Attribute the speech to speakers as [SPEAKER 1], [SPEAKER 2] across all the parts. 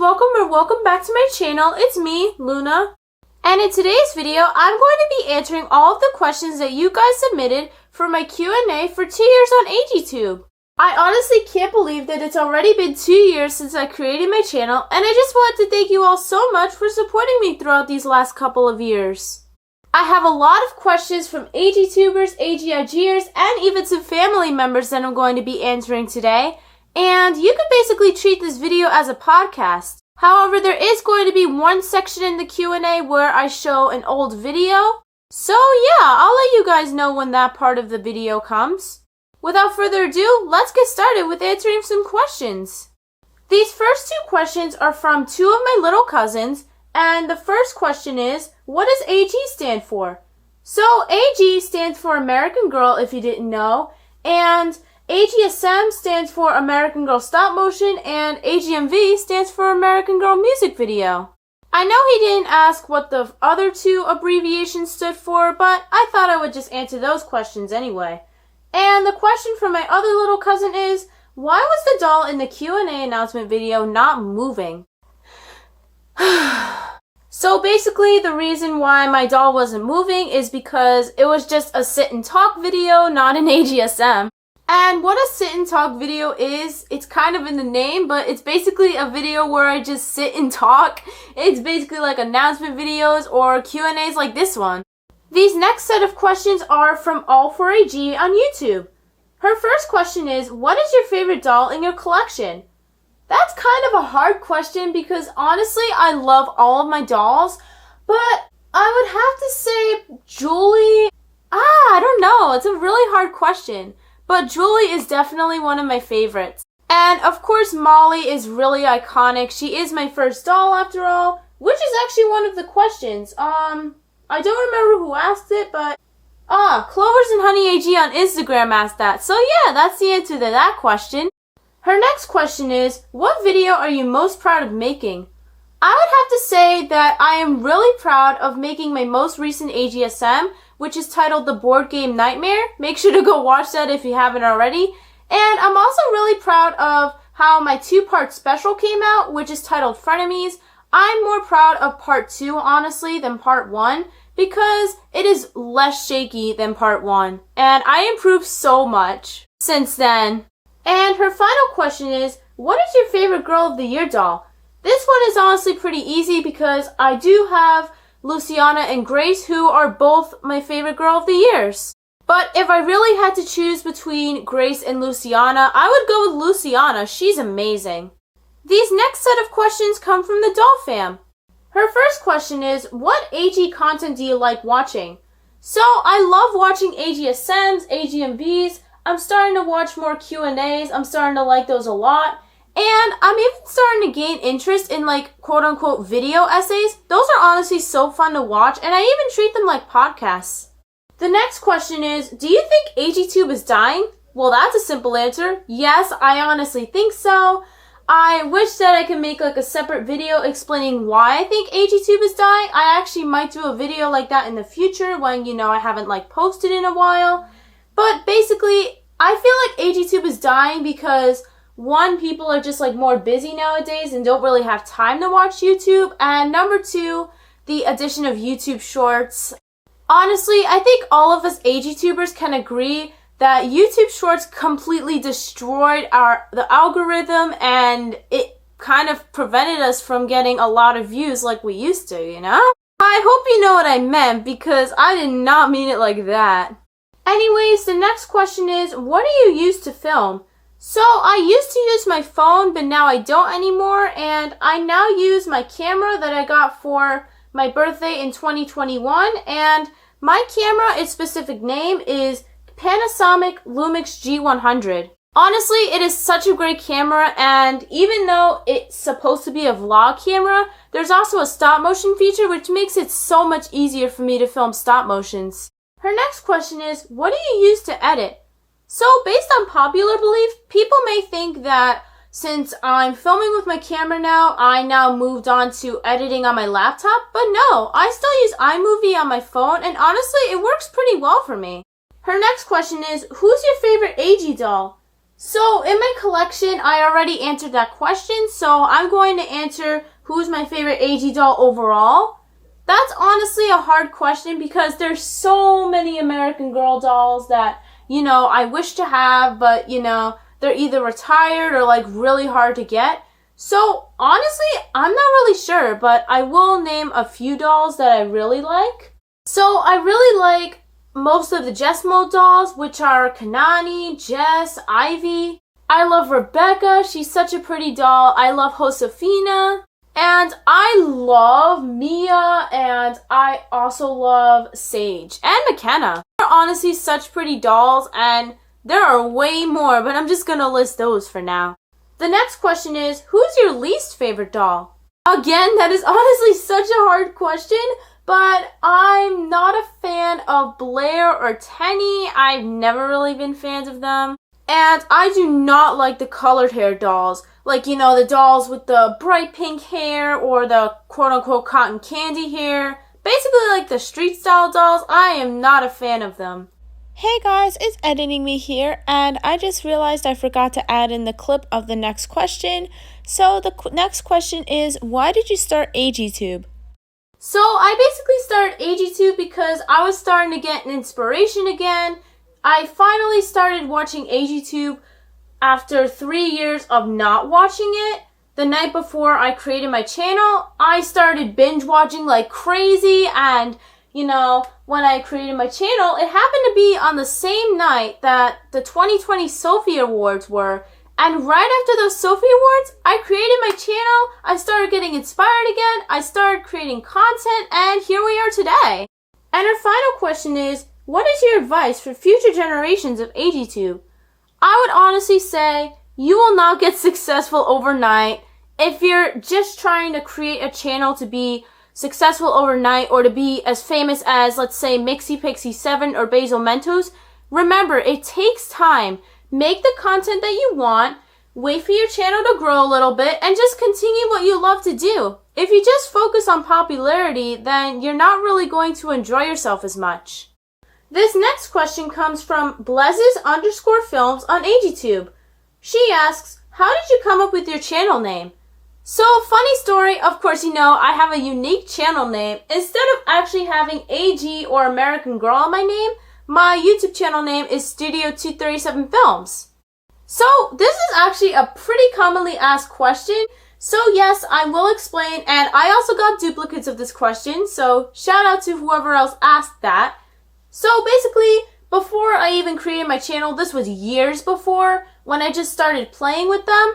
[SPEAKER 1] welcome back to my channel. It's me, Luna. And in today's video, I'm going to be answering all of the questions that you guys submitted for my Q&A for 2 years on AGtube. I honestly can't believe that it's already been 2 years since I created my channel, and I just wanted to thank you all so much for supporting me throughout these last couple of years. I have a lot of questions from AGtubers, AGIGers, and even some family members that I'm going to be answering today. And you can basically treat this video as a podcast. However, there is going to be one section in the Q&A where I show an old video. So yeah, I'll let you guys know when that part of the video comes. Without further ado, let's get started with answering some questions. These first two questions are from two of my little cousins, and the first question is, what does AG stand for? So AG stands for American Girl, if you didn't know, and AGSM stands for American Girl Stop Motion, and AGMV stands for American Girl Music Video. I know he didn't ask what the other two abbreviations stood for, but I thought I would just answer those questions anyway. And the question from my other little cousin is, why was the doll in the Q&A announcement video not moving? So basically, the reason why my doll wasn't moving is because it was just a sit and talk video, not an AGSM. And what a sit and talk video is, it's kind of in the name, but it's basically a video where I just sit and talk. It's basically like announcement videos or Q&As like this one. These next set of questions are from All4AG on YouTube. Her first question is, what is your favorite doll in your collection? That's kind of a hard question because honestly, I love all of my dolls, but I would have to say Julie. I don't know. It's a really hard question. But Julie is definitely one of my favorites. And of course, Molly is really iconic. She is my first doll after all, which is actually one of the questions. I don't remember who asked it, but Clovers and Honey AG on Instagram asked that. So yeah, that's the answer to that question. Her next question is, what video are you most proud of making? I would have to say that I am really proud of making my most recent AGSM, which is titled The Board Game Nightmare. Make sure to go watch that if you haven't already. And I'm also really proud of how my two-part special came out, which is titled Frenemies. I'm more proud of part 2, honestly, than part 1, because it is less shaky than part 1. And I improved so much since then. And her final question is, what is your favorite Girl of the Year doll? This one is honestly pretty easy because I do have Luciana and Grace, who are both my favorite Girl of the Years. But if I really had to choose between Grace and Luciana, I would go with Luciana. She's amazing. These next set of questions come from the Doll Fam. Her first question is, what AG content do you like watching? So I love watching AGSMs, AGMVs. I'm starting to watch more Q&As. I'm starting to like those a lot. And I'm even starting to gain interest in like quote-unquote video essays. Those are honestly so fun to watch, and I even treat them like podcasts. The next question is, do you think AGtube is dying? Well, that's a simple answer. Yes, I honestly think so. I wish that I could make like a separate video explaining why I think AGtube is dying. I actually might do a video like that in the future when, I haven't like posted in a while. But basically, I feel like AGtube is dying because one, people are just like more busy nowadays and don't really have time to watch YouTube. And number two, the addition of YouTube Shorts. Honestly, I think all of us AGtubers can agree that YouTube Shorts completely destroyed the algorithm, and it kind of prevented us from getting a lot of views like we used to, I hope you know what I meant because I did not mean it like that. Anyways, the next question is, what do you use to film? So I used to use my phone, but now I don't anymore, and I now use my camera that I got for my birthday in 2021, and my camera, its specific name is Panasonic Lumix G100. Honestly, it is such a great camera, and even though it's supposed to be a vlog camera, there's also a stop motion feature which makes it so much easier for me to film stop motions. Her next question is, what do you use to edit? So based on popular belief, people may think that since I'm filming with my camera now, I now moved on to editing on my laptop, but no, I still use iMovie on my phone, and honestly, it works pretty well for me. Her next question is, who's your favorite AG doll? So in my collection, I already answered that question, so I'm going to answer who's my favorite AG doll overall. That's honestly a hard question because there's so many American Girl dolls that, I wish to have, but, they're either retired or like really hard to get. So honestly, I'm not really sure, but I will name a few dolls that I really like. So I really like most of the Jess Mode dolls, which are Kanani, Jess, Ivy. I love Rebecca. She's such a pretty doll. I love Josefina. And I love Mia, and I also love Sage and McKenna. They're honestly such pretty dolls, and there are way more, but I'm just gonna list those for now. The next question is, who's your least favorite doll? Again, that is honestly such a hard question, but I'm not a fan of Blair or Tenny. I've never really been fans of them. And I do not like the colored hair dolls. Like, the dolls with the bright pink hair or the quote-unquote cotton candy hair. Basically like the street style dolls. I am not a fan of them.
[SPEAKER 2] Hey guys, it's Editing Me here, and I just realized I forgot to add in the clip of the next question. So the next question is, why did you start AGtube?
[SPEAKER 1] So I basically started AGtube because I was starting to get an inspiration again. I finally started watching AGtube after 3 years of not watching it. The night before I created my channel, I started binge watching like crazy, and when I created my channel, it happened to be on the same night that the 2020 Sophie Awards were. And right after those Sophie Awards, I created my channel, I started getting inspired again, I started creating content, and here we are today. And our final question is, what is your advice for future generations of AGtube? I would honestly say, you will not get successful overnight. If you're just trying to create a channel to be successful overnight or to be as famous as, let's say, Mixie Pixie 7 or Basil Mentos, remember, it takes time. Make the content that you want, wait for your channel to grow a little bit, and just continue what you love to do. If you just focus on popularity, then you're not really going to enjoy yourself as much. This next question comes from Blezes_films on AGtube. She asks, how did you come up with your channel name? So, funny story, of course I have a unique channel name. Instead of actually having AG or American Girl on my name, my YouTube channel name is Studio 237 Films. So, this is actually a pretty commonly asked question. So yes, I will explain, and I also got duplicates of this question, so shout out to whoever else asked that. So basically, before I even created my channel, this was years before, when I just started playing with them,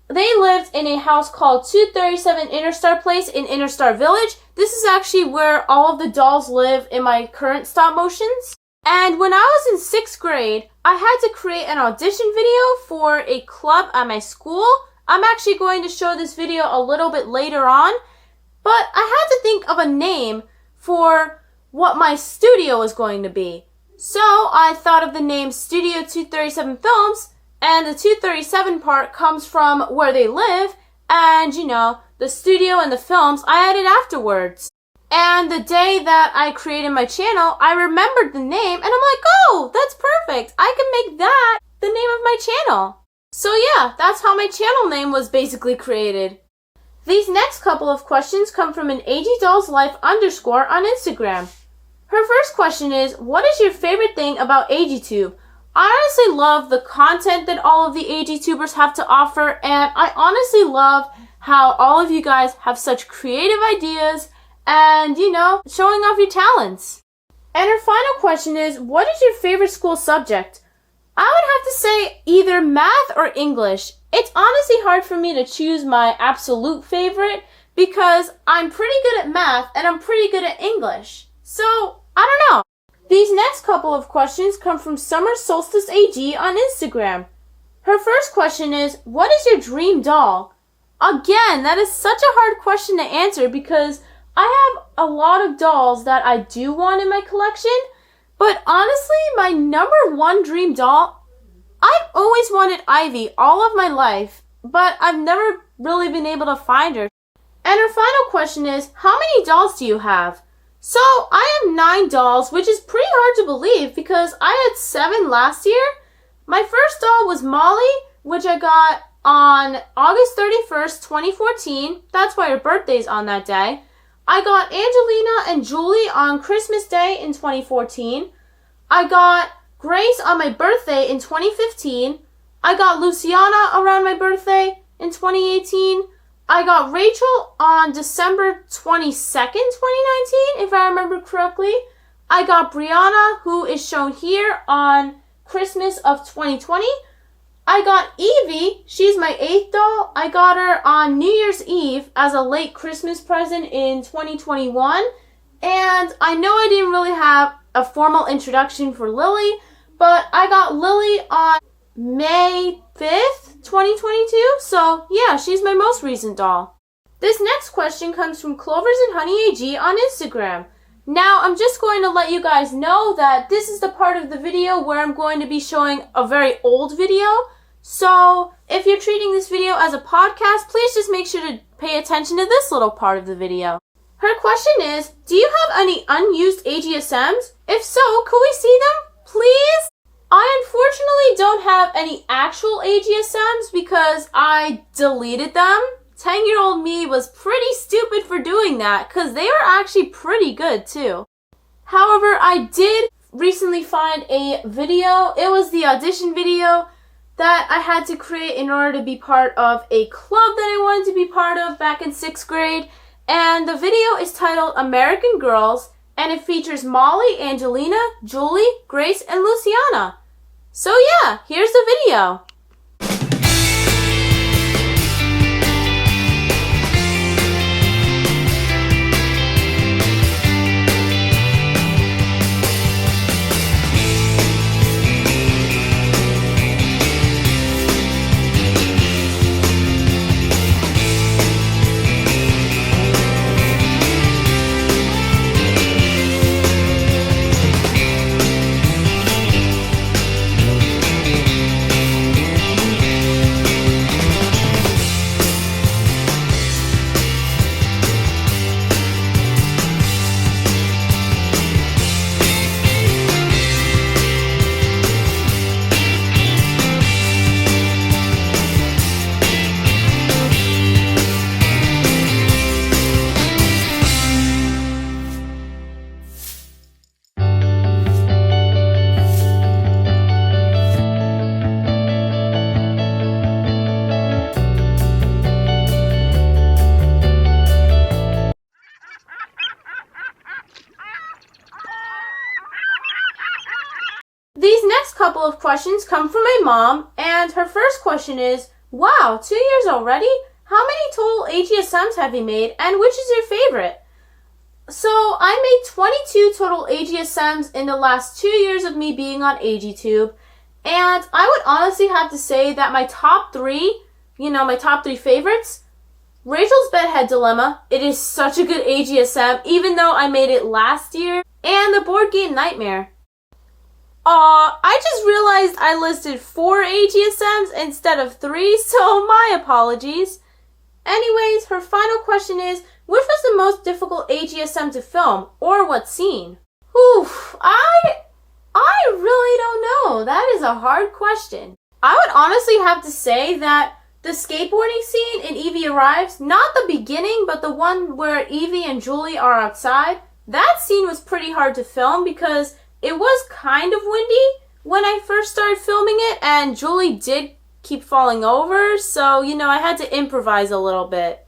[SPEAKER 1] they lived in a house called 237 Interstar Place in Interstar Village. This is actually where all of the dolls live in my current stop motions. And when I was in 6th grade, I had to create an audition video for a club at my school. I'm actually going to show this video a little bit later on, but I had to think of a name for what my studio was going to be. So I thought of the name Studio 237 Films, and the 237 part comes from where they live, and the studio and the films I added afterwards. And the day that I created my channel, I remembered the name, and I'm like, oh, that's perfect. I can make that the name of my channel. So yeah, that's how my channel name was basically created. These next couple of questions come from an AGDollsLife_ on Instagram. Her first question is, what is your favorite thing about AGtube? I honestly love the content that all of the AGtubers have to offer, and I honestly love how all of you guys have such creative ideas and, showing off your talents. And her final question is, what is your favorite school subject? I would have to say either math or English. It's honestly hard for me to choose my absolute favorite because I'm pretty good at math and I'm pretty good at English. So, I don't know. These next couple of questions come from Summer Solstice AG on Instagram. Her first question is, what is your dream doll? Again, that is such a hard question to answer because I have a lot of dolls that I do want in my collection, but honestly, my number one dream doll, I've always wanted Ivy all of my life, but I've never really been able to find her. And her final question is, how many dolls do you have? So, I have 9 dolls, which is pretty hard to believe because I had 7 last year, My first doll was Molly, which I got on August 31st, 2014. That's why her birthday's on that day. I got Angelina and Julie on Christmas Day in 2014. I got Grace on my birthday in 2015. I got Luciana around my birthday in 2018. I got Rachel on December 22nd, 2019, if I remember correctly. I got Brianna, who is shown here, on Christmas of 2020. I got Evie, she's my 8th doll. I got her on New Year's Eve as a late Christmas present in 2021. And I know I didn't really have a formal introduction for Lily, but I got Lily on May 5th, 2022. So yeah, she's my most recent doll. This next question comes from Clovers and Honey AG on Instagram. Now, I'm just going to let you guys know that this is the part of the video where I'm going to be showing a very old video. So, if you're treating this video as a podcast, please just make sure to pay attention to this little part of the video. Her question is, do you have any unused AGSMs? If so, could we see them, please? I unfortunately don't have any actual AGSMs because I deleted them. 10-year-old me was pretty stupid for doing that because they were actually pretty good too. However, I did recently find a video. It was the audition video that I had to create in order to be part of a club that I wanted to be part of back in 6th grade. And the video is titled American Girls, and it features Molly, Angelina, Julie, Grace, and Luciana. So yeah, here's the video. These next couple of questions come from my mom, and her first question is, wow, 2 years already? How many total AGSMs have you made, and which is your favorite? So, I made 22 total AGSMs in the last 2 years of me being on AGtube, and I would honestly have to say that my top three, my top three favorites, Rachel's Bedhead Dilemma, it is such a good AGSM, even though I made it last year, and the board game Nightmare. I just realized I listed 4 AGSMs instead of 3, so my apologies. Anyways, her final question is, which was the most difficult AGSM to film, or what scene? I really don't know. That is a hard question. I would honestly have to say that the skateboarding scene in Evie Arrives, not the beginning, but the one where Evie and Julie are outside, that scene was pretty hard to film because it was kind of windy when I first started filming it, and Julie did keep falling over, so, I had to improvise a little bit.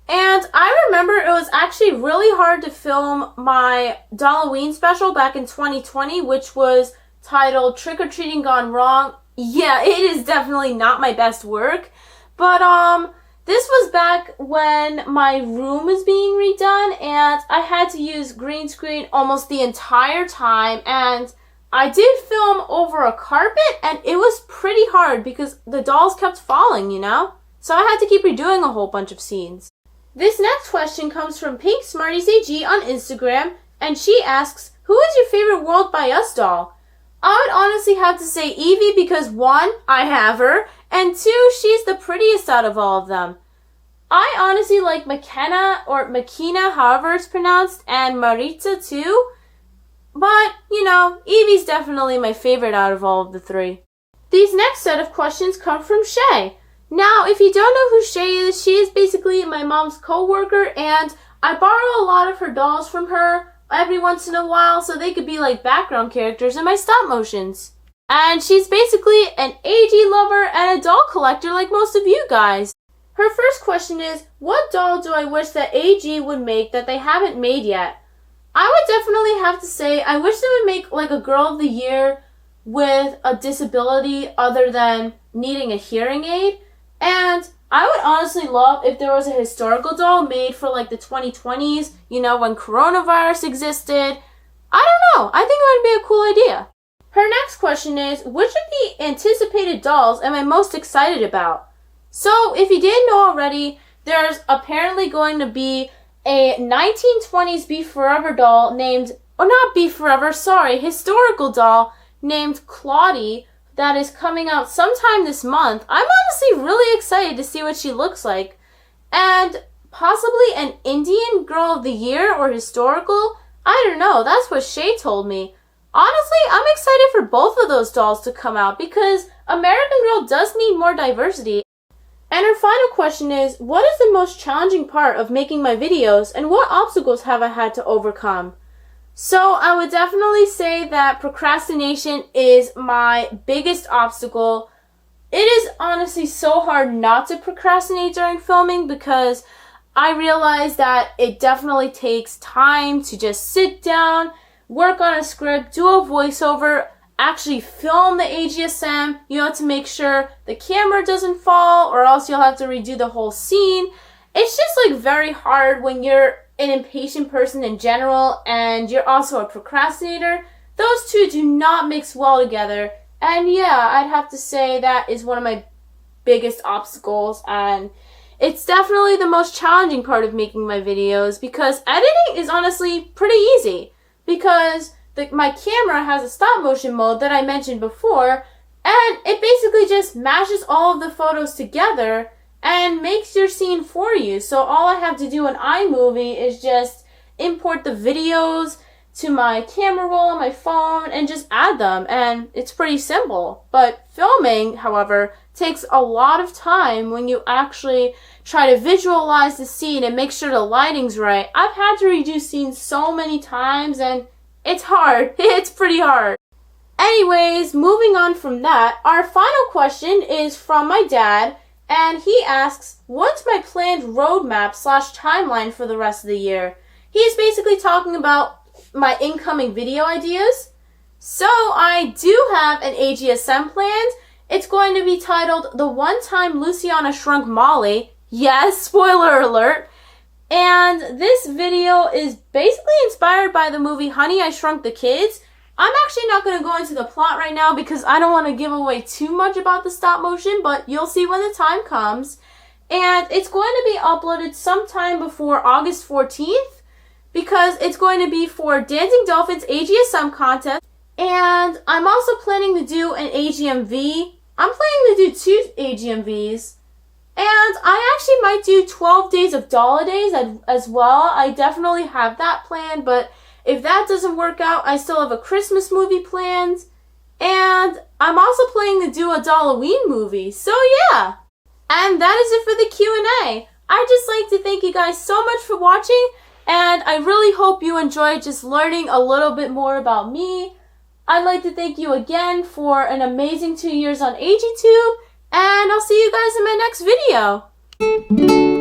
[SPEAKER 1] And I remember it was actually really hard to film my Halloween special back in 2020, which was titled Trick or Treating Gone Wrong. Yeah, it is definitely not my best work, but this was back when my room was being redone, and I had to use green screen almost the entire time, and I did film over a carpet, and it was pretty hard because the dolls kept falling, So I had to keep redoing a whole bunch of scenes. This next question comes from Pink Smarties AG on Instagram, and she asks, who is your favorite World by Us doll? I would honestly have to say Evie because 1, I have her, and 2, she's the prettiest out of all of them. I honestly like McKenna, or Makina, however it's pronounced, and Maritza too. But, Evie's definitely my favorite out of all of the 3. These next set of questions come from Shay. Now, if you don't know who Shay is, she is basically my mom's co-worker, and I borrow a lot of her dolls from her every once in a while so they could be like background characters in my stop motions. And she's basically an AG lover and a doll collector like most of you guys. Her first question is, what doll do I wish that AG would make that they haven't made yet? I would definitely have to say I wish they would make like a Girl of the Year with a disability other than needing a hearing aid. And I would honestly love if there was a historical doll made for like the 2020s, you know, when coronavirus existed. I don't know. I think it would be a cool idea. Her next question is, which of the anticipated dolls am I most excited about? So, if you didn't know already, there's apparently going to be a 1920s Be Forever doll named, or not Be Forever, sorry, historical doll named Claudie that is coming out sometime this month. I'm honestly really excited to see what she looks like. And possibly an Indian Girl of the Year or historical? I don't know, that's what Shay told me. Honestly, I'm excited for both of those dolls to come out because American Girl does need more diversity. And her final question is, what is the most challenging part of making my videos and what obstacles have I had to overcome? So I would definitely say that procrastination is my biggest obstacle. It is honestly so hard not to procrastinate during filming because I realize that it definitely takes time to just sit down, work on a script, do a voiceover, actually film the AGSM. You have to make sure the camera doesn't fall or else you'll have to redo the whole scene. It's just like very hard when you're an impatient person in general and you're also a procrastinator. Those two do not mix well together. And yeah, I'd have to say that is one of my biggest obstacles, and it's definitely the most challenging part of making my videos because editing is honestly pretty easy because my camera has a stop motion mode that I mentioned before, and it basically just mashes all of the photos together and makes your scene for you. So all I have to do in iMovie is just import the videos to my camera roll on my phone and just add them, and it's pretty simple. But filming, however, takes a lot of time when you actually try to visualize the scene and make sure the lighting's right. I've had to redo scenes so many times and it's hard. It's pretty hard. Anyways, moving on from that, our final question is from my dad, and he asks, what's my planned roadmap / timeline for the rest of the year? He's basically talking about my incoming video ideas. So I do have an AGSM planned. It's going to be titled The One Time Luciana Shrunk Molly. Yes, spoiler alert. And this video is basically inspired by the movie Honey, I Shrunk the Kids. I'm actually not going to go into the plot right now because I don't want to give away too much about the stop motion, but you'll see when the time comes. And it's going to be uploaded sometime before August 14th because it's going to be for Dancing Dolphins AGSM contest. And I'm also planning to do an AGMV. I'm planning to do 2 AGMVs. And I actually might do 12 days of Dolladays as well. I definitely have that planned, but if that doesn't work out, I still have a Christmas movie planned. And I'm also planning to do a Dolloween movie. So yeah. And that is it for the Q&A. I'd just like to thank you guys so much for watching. And I really hope you enjoyed just learning a little bit more about me. I'd like to thank you again for an amazing 2 years on AGtube. And I'll see you guys in my next video.